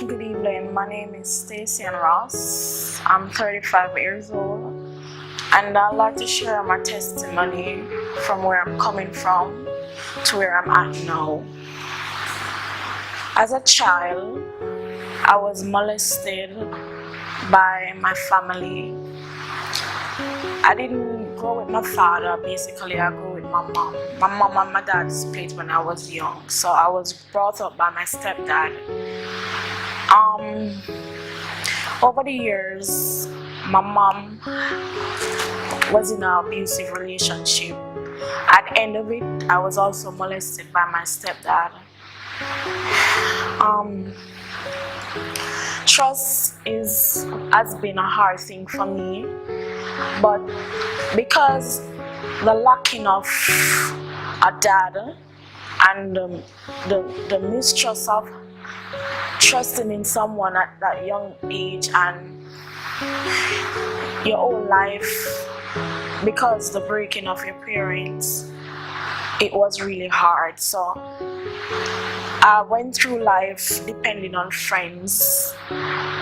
Good evening, my name is Stacy and Ross. I'm 35 years old and I'd like to share my testimony from where I'm coming from to where I'm at now. As a child, I was molested by my family. I didn't grow with my father, basically I grew with my mom. My mom and my dad split when I was young, so I was brought up by my stepdad. Over the years, my mom was in an abusive relationship. At the end of it, I was also molested by my stepdad. Trust has been a hard thing for me, but because the lacking of a dad and the mistrust of trusting in someone at that young age and your whole life, because the breaking of your parents, it was really hard. So I went through life depending on friends,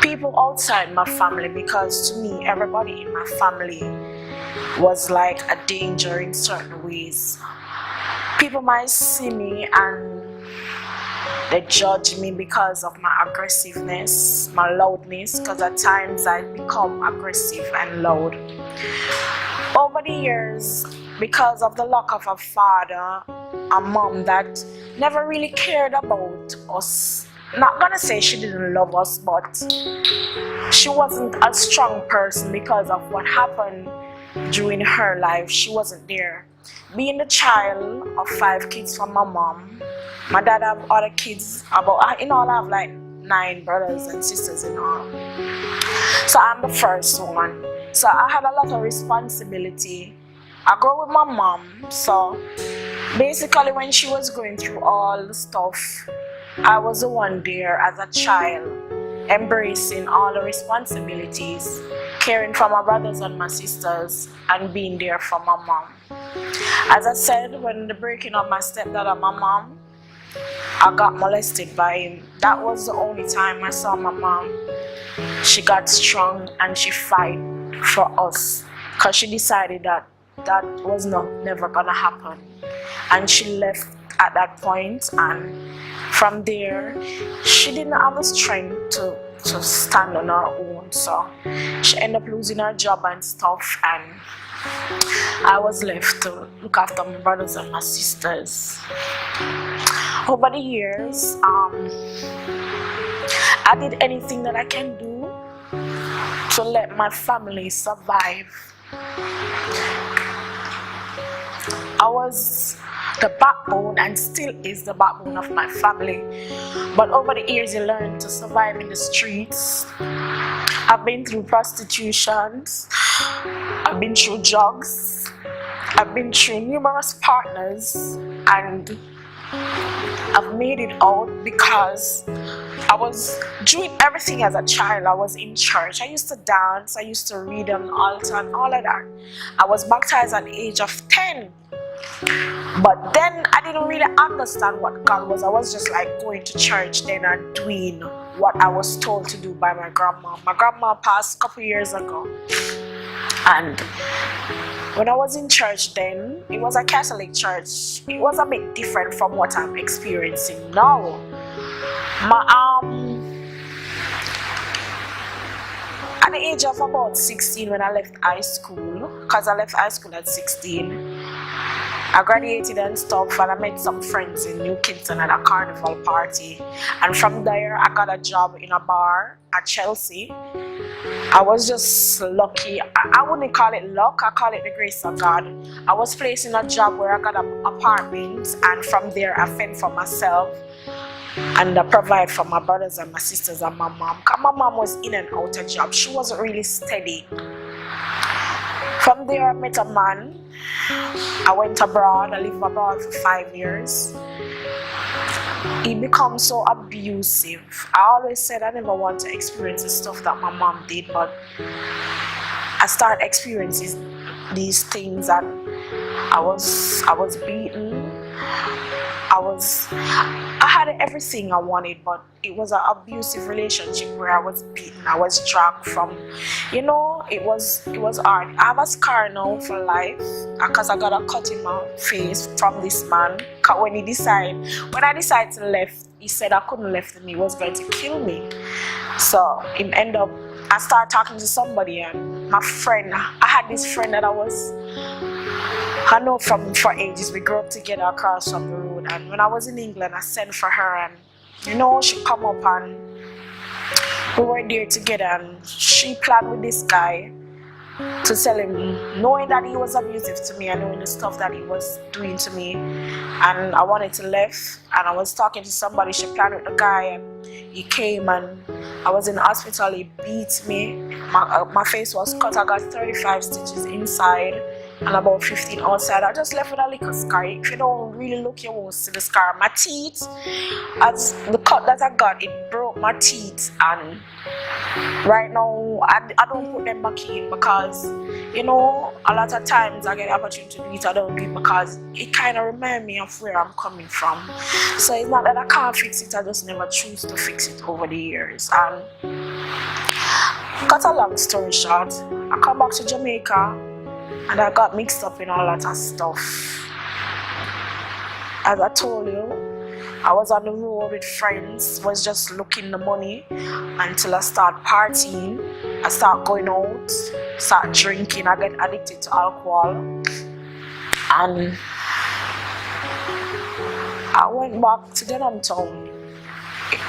people outside my family, because to me everybody in my family was like a danger in certain ways. People might see me and they judge me because of my aggressiveness, my loudness, because at times I become aggressive and loud. Over the years, because of the lack of a father, a mom that never really cared about us, not gonna say she didn't love us, but she wasn't a strong person because of what happened during her life. She wasn't there. Being the child of 5 kids from my mom, my dad have other kids, in all I have like 9 brothers and sisters in all. So I'm the first one. So I had a lot of responsibility. I grew with my mom, so basically when she was going through all the stuff, I was the one there as a child, embracing all the responsibilities, caring for my brothers and my sisters, and being there for my mom. As I said, when the breaking of my stepdad and my mom, I got molested by him. That was the only time I saw my mom. She got strong and she fight for us, because she decided that was never gonna happen, and she left at that point. And from there, she didn't have the strength to stand on her own, so she ended up losing her job and stuff, and I was left to look after my brothers and my sisters. Over the years, I did anything that I can do to let my family survive. I was the backbone and still is the backbone of my family. But over the years, you learn to survive in the streets. I've been through prostitutions, I've been through drugs, I've been through numerous partners, and I've made it out because I was doing everything as a child. I was in church. I used to dance, I used to read on the altar and all of that. I was baptized at the age of 10. But then I didn't really understand what God was. I was just like going to church then and doing what I was told to do by my grandma. My grandma passed a couple years ago. And when I was in church then, it was a Catholic church. It was a bit different from what I'm experiencing now. At the age of about 16, when I left high school, because I left high school at 16, I graduated and stuff, and I met some friends in New Kingston at a carnival party. And from there, I got a job in a bar at Chelsea. I was just lucky. I wouldn't call it luck, I call it the grace of God. I was placed in a job where I got an apartment, and from there I fend for myself and I provide for my brothers and my sisters and my mom. Because my mom was in and out of job. She wasn't really steady. From there I met a man. I went abroad. I lived abroad for 5 years. He became so abusive. I always said I never want to experience the stuff that my mom did, but I started experiencing these things, and I was beaten. I had everything I wanted, but it was an abusive relationship where I was beaten, I was dragged from, it was hard. I have a scar now for life because I got a cut in my face from this man. When I decided to leave, he said I couldn't leave him, he was going to kill me. So I started talking to somebody, and my friend, I had this friend that I know for ages. We grew up together across from the road, and when I was in England, I sent for her, and she come up and we were there together, and she planned with this guy to tell him, knowing that he was abusive to me and knowing the stuff that he was doing to me, and I wanted to leave, and I was talking to somebody. She planned with the guy, and he came, and I was in the hospital. He beat me. My face was cut. I got 35 stitches inside and about 15 outside. I just left with a little scar. If you don't really look, you won't see the scar. My teeth, as the cut that I got, it broke my teeth, and right now I don't put them back in because a lot of times I get the opportunity to do it, I don't do it because it kind of reminds me of where I'm coming from. So it's not that I can't fix it, I just never choose to fix it over the years. And cut a long story short, I come back to Jamaica and I got mixed up in a lot of stuff. As I told you, I was on the road with friends, was just looking the money until I start partying. I start going out, start drinking, I get addicted to alcohol. And I went back to Denham Town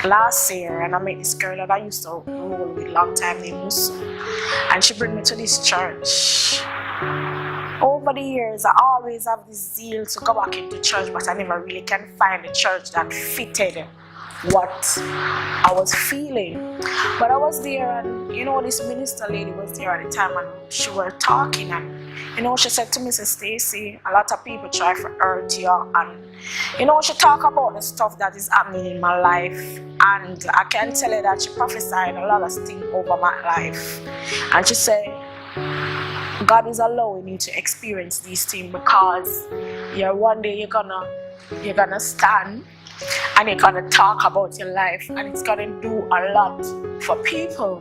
last year, and I met this girl that I used to roll with a long time named Musu. And she brought me to this church. Over the years, I always have this zeal to go back into church, but I never really can find a church that fitted what I was feeling. But I was there, and this minister lady was there at the time, and she were talking, and she said to me, Stacy, a lot of people try to hurt you, and she talk about the stuff that is happening in my life, and I can tell you that she prophesied a lot of things over my life. And she said, God is allowing you to experience these things because one day you're gonna stand and you're gonna talk about your life, and it's gonna do a lot for people.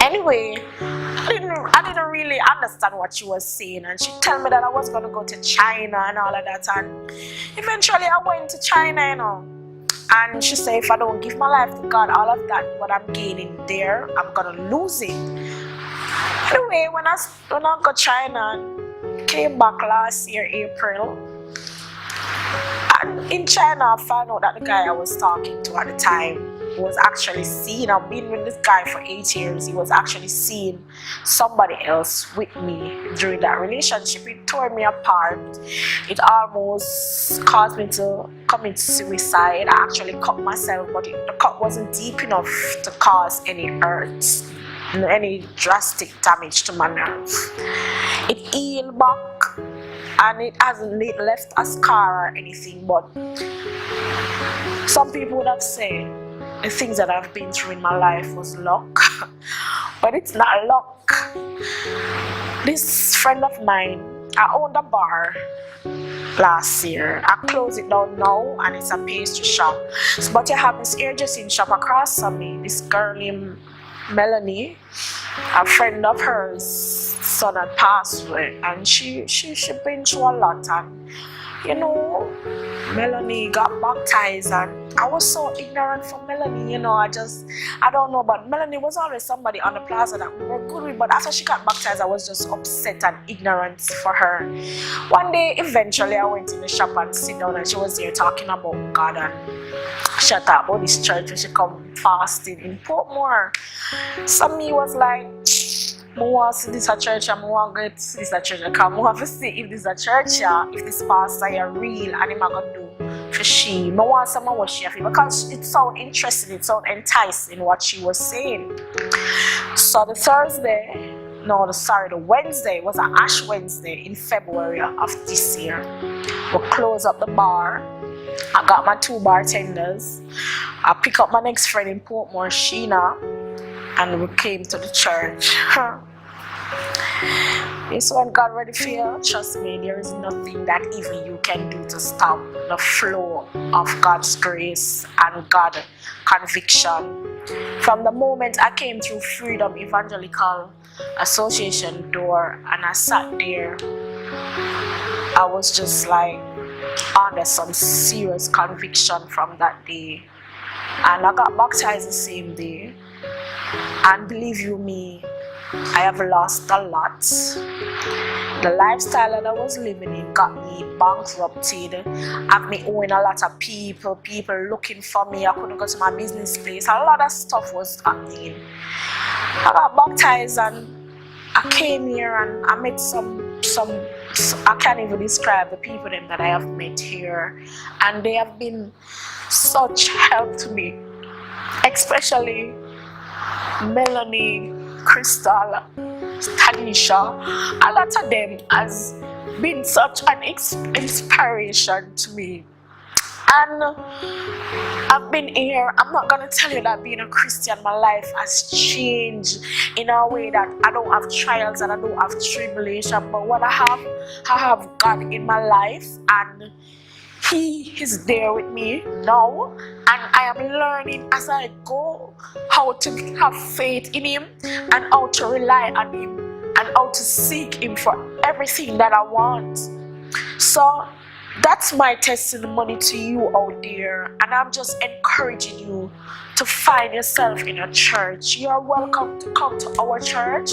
Anyway, I didn't really understand what she was saying, and she told me that I was gonna go to China and all of that, and eventually I went to China, and she said if I don't give my life to God, all of that what I'm gaining there, I'm gonna lose it. Anyway, when I got to China and came back last year, April, and in China I found out that the guy I was talking to at the time was actually seeing, I've been with this guy for 8 years, he was actually seeing somebody else with me during that relationship. It tore me apart. It almost caused me to commit suicide. I actually cut myself, but the cut wasn't deep enough to cause any hurt, any drastic damage to my nerves. It healed back, and it hasn't left a scar or anything, but some people would have said the things that I've been through in my life was luck, but it's not luck. This friend of mine, I owned a bar last year. I closed it down now, and it's a pastry shop. But you have this hairdressing shop across from me. This girl named Melanie, a friend of hers, son had passed away, and she been through a lot, and Melanie got baptized, and I was so ignorant for Melanie, I don't know, but Melanie was always somebody on the plaza that we were good with, but after she got baptized, I was just upset and ignorant for her. One day, eventually, I went in the shop and sit down, and she was there talking about God, and she talked about this church when she come fasting in Portmore. So me was like, I want to see this a church, and I want to go to see this a church, because I want to see if this a church, if this pastor is real, and him going to do for she. I want someone what she feel, because it sounded interesting, it sounded enticing what she was saying. So the Wednesday was an Ash Wednesday in February of this year. We closed up the bar. I got my 2 bartenders. I picked up my next friend in Portmore, Sheena, and we came to the church. It's when God ready for you. Trust me, there is nothing that even you can do to stop the flow of God's grace and God's conviction. From the moment I came through Freedom Evangelical Association door and I sat there, I was just like under some serious conviction from that day. And I got baptized the same day. And believe you me, I have lost a lot. The lifestyle that I was living in got me bankrupted. I've been owing a lot of people looking for me. I couldn't go to my business place. A lot of stuff was happening. I got baptized and I came here and I met some I can't even describe the people that I have met here, and they have been such help to me, especially Melanie, Crystal, Tanisha. A lot of them has been such an inspiration to me. And I've been here. I'm not gonna tell you that being a Christian, my life has changed in a way that I don't have trials and I don't have tribulation. But what I have God in my life, and He is there with me now. And I am learning as I go how to have faith in Him and how to rely on Him and how to seek Him for everything that I want. So that's my testimony to you out there, and I'm just encouraging you to find yourself in a church. You are welcome to come to our church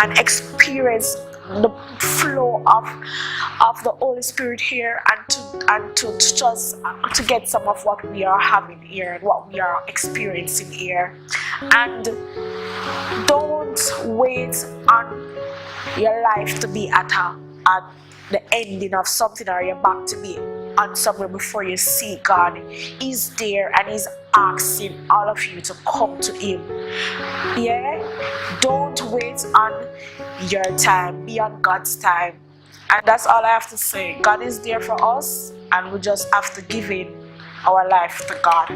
and experience the flow of the Holy Spirit here, and to just to get some of what we are having here and what we are experiencing here. And don't wait on your life to be at the ending of something, or you're back to be on somewhere before you see God. He's there and He's asking all of you to come to Him. Yeah? Don't wait on your time, be on God's time. And that's all I have to say. God is there for us, and we just have to give in our life to God.